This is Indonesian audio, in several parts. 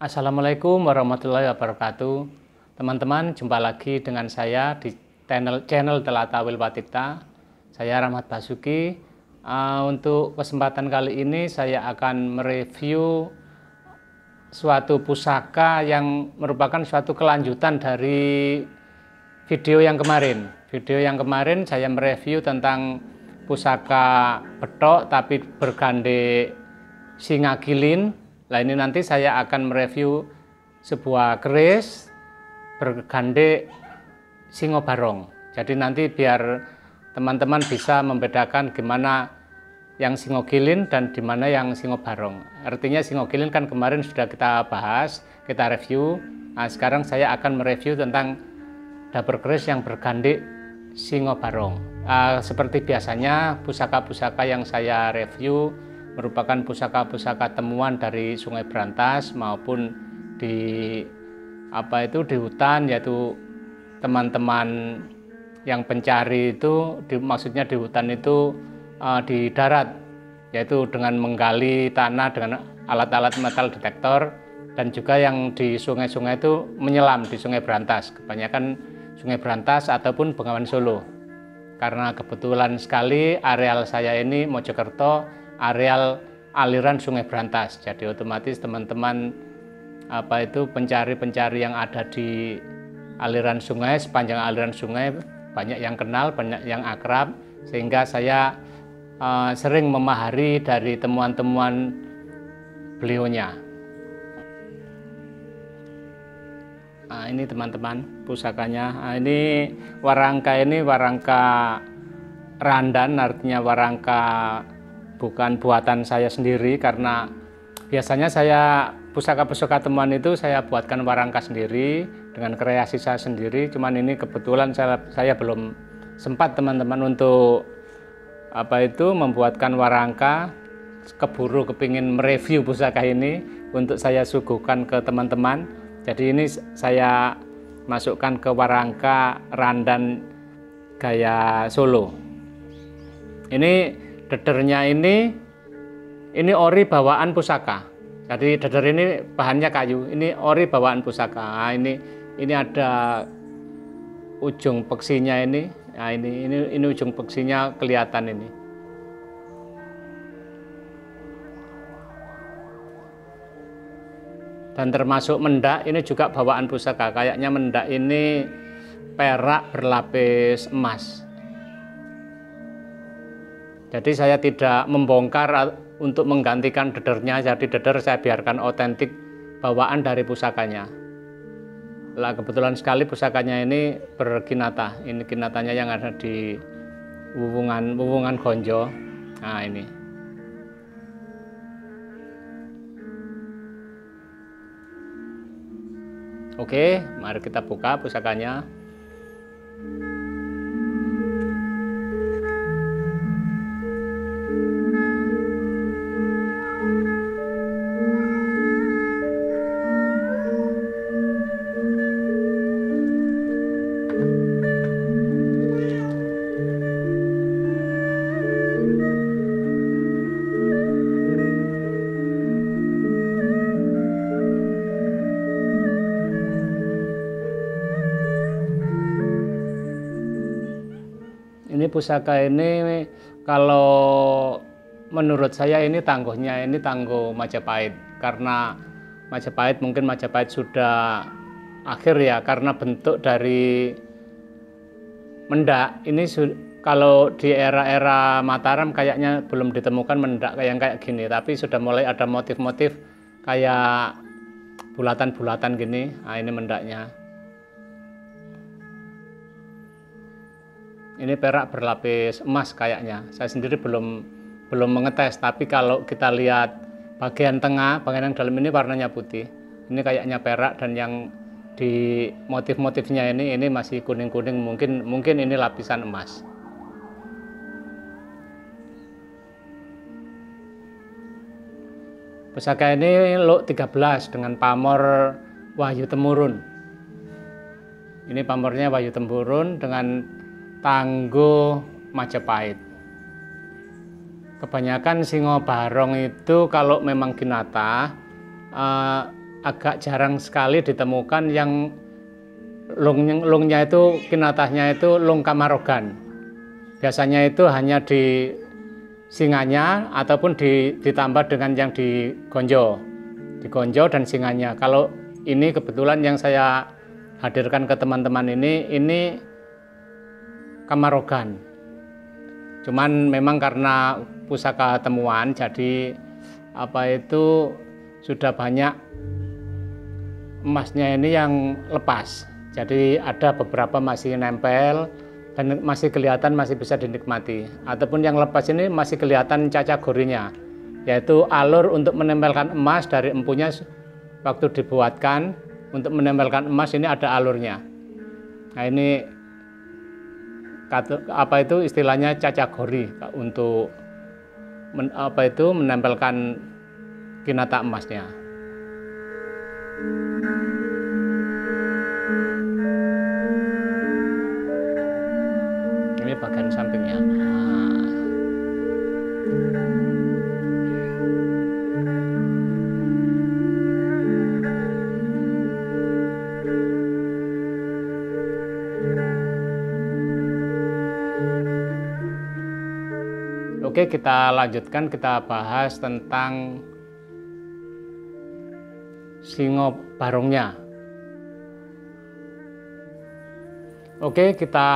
Assalamualaikum warahmatullahi wabarakatuh. Teman-teman, jumpa lagi dengan saya di channel Telata Wilpatikta. Saya Rahmat Basuki. Untuk kesempatan kali ini saya akan mereview suatu pusaka yang merupakan suatu kelanjutan dari video yang kemarin. Video yang kemarin saya mereview tentang pusaka petok tapi bergande singa gilin. Nah, ini nanti saya akan mereview sebuah keris bergande singo barong. Jadi nanti biar teman-teman bisa membedakan gimana yang singo gilin dan dimana yang singo barong. Artinya singo gilin kan kemarin sudah kita bahas, kita review. Nah, sekarang saya akan mereview tentang dapur keris yang bergande singo barong. Seperti biasanya pusaka-pusaka yang saya review merupakan pusaka-pusaka temuan dari Sungai Brantas maupun di hutan, yaitu teman-teman yang pencari itu maksudnya di hutan itu di darat, yaitu dengan menggali tanah dengan alat-alat metal detektor, dan juga yang di sungai-sungai itu menyelam di Sungai Brantas, kebanyakan Sungai Brantas ataupun Bengawan Solo. Karena kebetulan sekali areal saya ini Mojokerto areal aliran Sungai Brantas, jadi otomatis teman-teman pencari-pencari yang ada di aliran sungai, sepanjang aliran sungai banyak yang kenal, banyak yang akrab, sehingga saya sering memahari dari temuan-temuan beliaunya. Nah, ini teman-teman pusakanya. Nah, ini warangka randan, artinya warangka bukan buatan saya sendiri, karena biasanya saya pusaka-pusaka temuan itu saya buatkan warangka sendiri dengan kreasi saya sendiri. Cuman ini kebetulan saya belum sempat teman-teman untuk membuatkan warangka. Keburu kepingin mereview pusaka ini untuk saya suguhkan ke teman-teman. Jadi ini saya masukkan ke warangka randan gaya Solo. Ini dedernya ini ori bawaan pusaka. Jadi deder ini bahannya kayu. Ini ori bawaan pusaka. Nah, ini ada ujung peksinya ini. Nah, ini ujung peksinya kelihatan ini. Dan termasuk mendak ini juga bawaan pusaka. Kayaknya mendak ini perak berlapis emas. Jadi saya tidak membongkar untuk menggantikan dedernya, jadi deder saya biarkan otentik bawaan dari pusakanya. Lah, kebetulan sekali pusakanya ini berkinata. Ini kinatanya yang ada di wuwungan Gonjo. Nah, ini. Oke, mari kita buka pusakanya. Ini pusaka ini kalau menurut saya ini tangguhnya ini tangguh Majapahit, karena mungkin Majapahit sudah akhir ya, karena bentuk dari mendak ini kalau di era-era Mataram kayaknya belum ditemukan mendak yang kayak gini, tapi sudah mulai ada motif-motif kayak bulatan-bulatan gini. Nah, ini mendaknya. Ini perak berlapis emas kayaknya. Saya sendiri belum mengetes, tapi kalau kita lihat bagian tengah, bagian yang dalam ini warnanya putih. Ini kayaknya perak, dan yang di motif-motifnya ini masih kuning-kuning, mungkin ini lapisan emas. Pusaka ini Luk 13 dengan pamor Wahyu Temurun. Ini pamornya Wahyu Temurun dengan tangguh Majapahit. Kebanyakan singo barong itu kalau memang kinata agak jarang sekali ditemukan yang lungnya itu kinatahnya itu lung Kamarogan. Biasanya itu hanya di singanya ataupun ditambah dengan yang di gonjo dan singanya. Kalau ini kebetulan yang saya hadirkan ke teman-teman ini Kamarogan. Cuman memang karena pusaka temuan, jadi sudah banyak emasnya ini yang lepas. Jadi ada beberapa masih nempel dan masih kelihatan, masih bisa dinikmati. Ataupun yang lepas ini masih kelihatan cacagorinya, yaitu alur untuk menempelkan emas dari empunya waktu dibuatkan. Untuk menempelkan emas ini ada alurnya. Nah ini istilahnya cacagori untuk menempelkan kinata emasnya. Ini bagian sampingnya. Oke, kita lanjutkan, kita bahas tentang singo barongnya. Oke, kita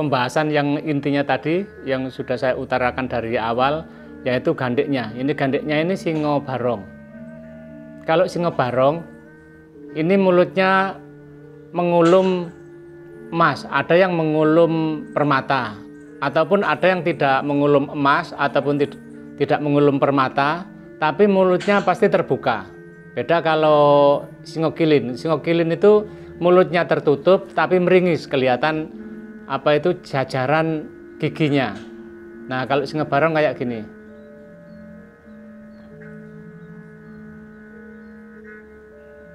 pembahasan yang intinya tadi yang sudah saya utarakan dari awal, yaitu gandiknya. Ini gandiknya ini singo barong. Kalau singo barong ini mulutnya mengulum emas, ada yang mengulum permata, ataupun ada yang tidak mengulum emas ataupun tidak mengulum permata, tapi mulutnya pasti terbuka. Beda kalau singo kilin. Singo kilin itu mulutnya tertutup tapi meringis, kelihatan jajaran giginya. Nah, kalau singo barong kayak gini.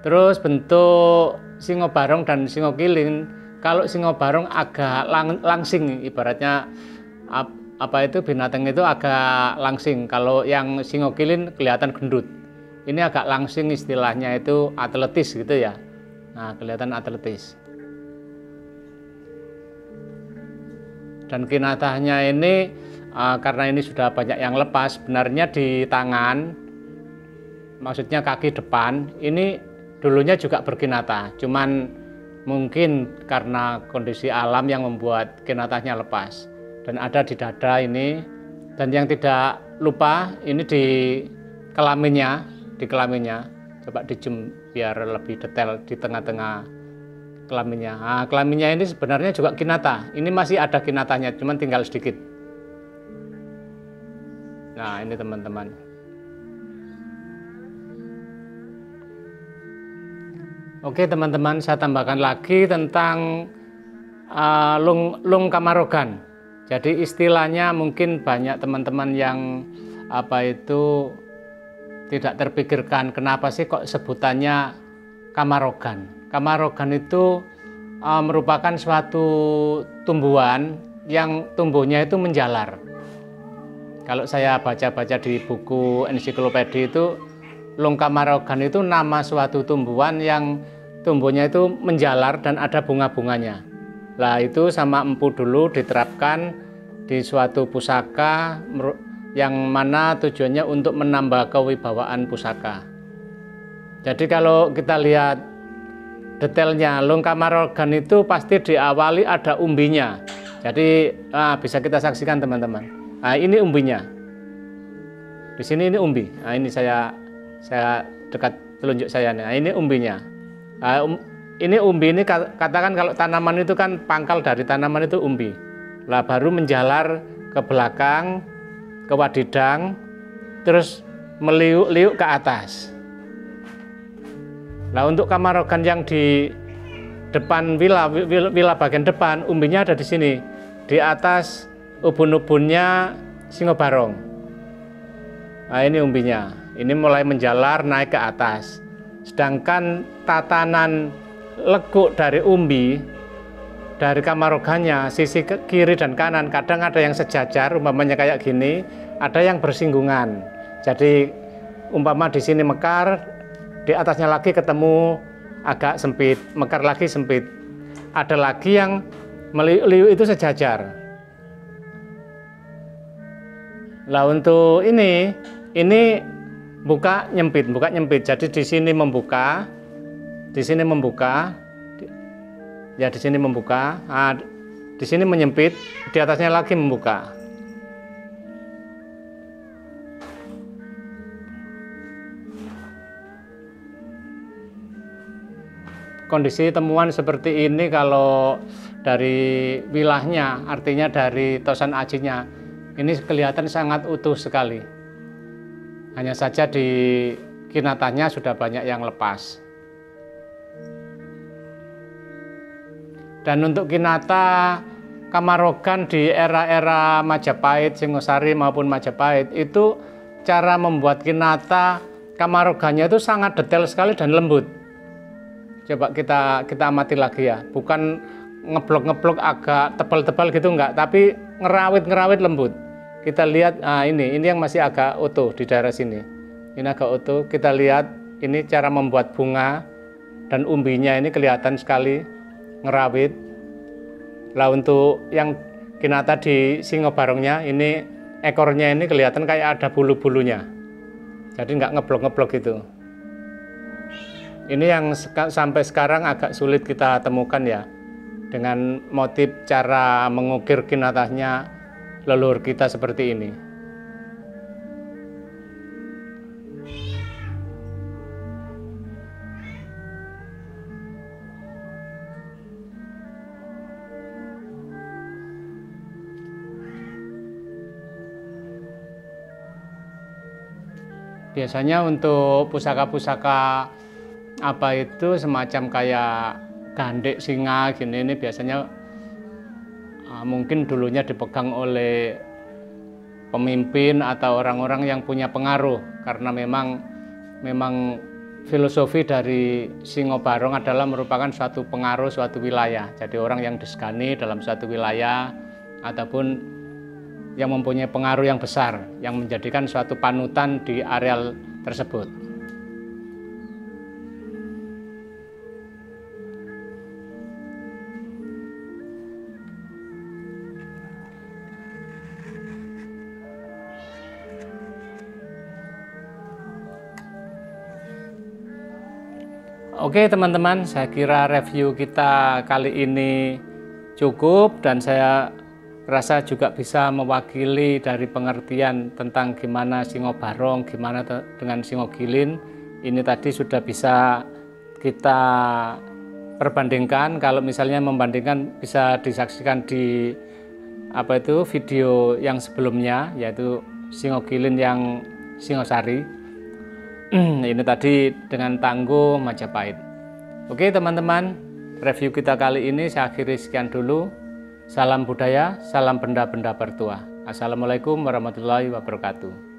Terus bentuk singo barong dan singo kilin, kalau singo barong agak langsing, ibaratnya binatang itu agak langsing. Kalau yang singo kilin kelihatan gendut. Ini agak langsing, istilahnya itu atletis gitu ya. Nah, kelihatan atletis. Dan kinatahnya ini karena ini sudah banyak yang lepas, sebenarnya di tangan, maksudnya kaki depan, ini dulunya juga berkinatah. Cuman mungkin karena kondisi alam yang membuat kinatahnya lepas. Dan ada di dada ini, dan yang tidak lupa ini di kelaminnya, coba di zoom biar lebih detail di tengah-tengah kelaminnya. Nah, kelaminnya ini sebenarnya juga kinatah. Ini masih ada kinatahnya, cuman tinggal sedikit. Nah, ini teman-teman. Oke teman-teman, saya tambahkan lagi tentang lung Kamarogan. Jadi istilahnya mungkin banyak teman-teman yang tidak terpikirkan kenapa sih kok sebutannya Kamarogan. Kamarogan itu merupakan suatu tumbuhan yang tumbuhnya itu menjalar. Kalau saya baca-baca di buku ensiklopedi itu, lung Kamarogan itu nama suatu tumbuhan yang tumbuhnya itu menjalar dan ada bunga-bunganya. Lah itu sama empu dulu diterapkan di suatu pusaka yang mana tujuannya untuk menambah kewibawaan pusaka. Jadi kalau kita lihat detailnya, lung Kamarogan itu pasti diawali ada umbinya. Jadi bisa kita saksikan teman-teman. Nah, ini umbinya. Di sini ini umbi. Nah, ini saya dekat telunjuk saya nih. Nah, ini umbinya. Ini umbi ini katakan kalau tanaman itu kan pangkal dari tanaman itu umbi. Lah baru menjalar ke belakang, ke wadidang, terus meliuk-liuk ke atas. Nah untuk Kamarogan yang di depan wila bagian depan, umbinya ada di sini. Di atas ubun-ubunnya singo barong. Nah ini umbinya. Ini mulai menjalar naik ke atas. Sedangkan tatanan leguk dari umbi, dari Kamarogannya, sisi kiri dan kanan, kadang ada yang sejajar, umpamanya kayak gini, ada yang bersinggungan. Jadi umpama di sini mekar, di atasnya lagi ketemu agak sempit, mekar lagi sempit. Ada lagi yang meliuk-liuk itu sejajar. Lah untuk ini buka nyempit. Jadi di sini membuka, ya di sini membuka, di sini menyempit, di atasnya lagi membuka. Kondisi temuan seperti ini kalau dari wilahnya, artinya dari tosan ajinya, ini kelihatan sangat utuh sekali. Hanya saja di kinatanya sudah banyak yang lepas. Dan untuk kinata Kamarogan di era-era Majapahit, Singosari maupun Majapahit, itu cara membuat kinata Kamarogannya itu sangat detail sekali dan lembut. Coba kita amati lagi ya, bukan ngeblok-ngeblok agak tebal-tebal gitu enggak, tapi ngerawit lembut. Kita lihat, ini yang masih agak utuh di daerah sini. Ini agak utuh. Kita lihat ini cara membuat bunga dan umbinya ini kelihatan sekali ngerawit. Lah untuk yang kinata di Singobarongnya, ini ekornya ini kelihatan kayak ada bulu-bulunya. Jadi nggak ngeblok-ngeblok gitu. Ini yang sampai sekarang agak sulit kita temukan ya, dengan motif cara mengukir kinatanya leluhur kita seperti ini. Biasanya untuk pusaka-pusaka apa itu semacam kayak gandek singa gini, ini biasanya mungkin dulunya dipegang oleh pemimpin atau orang-orang yang punya pengaruh, karena memang filosofi dari Singobarong adalah merupakan suatu pengaruh suatu wilayah. Jadi orang yang disegani dalam suatu wilayah ataupun yang mempunyai pengaruh yang besar, yang menjadikan suatu panutan di areal tersebut. Oke teman-teman, saya kira review kita kali ini cukup, dan saya rasa juga bisa mewakili dari pengertian tentang gimana Singobarong, gimana dengan Singogilin. Ini tadi sudah bisa kita perbandingkan. Kalau misalnya membandingkan, bisa disaksikan di video yang sebelumnya, yaitu Singogilin yang Singosari. Ini tadi dengan Tangguh Majapahit. Oke teman-teman, review kita kali ini saya akhiri sekian dulu. Salam budaya, salam benda-benda bertuah. Assalamualaikum warahmatullahi wabarakatuh.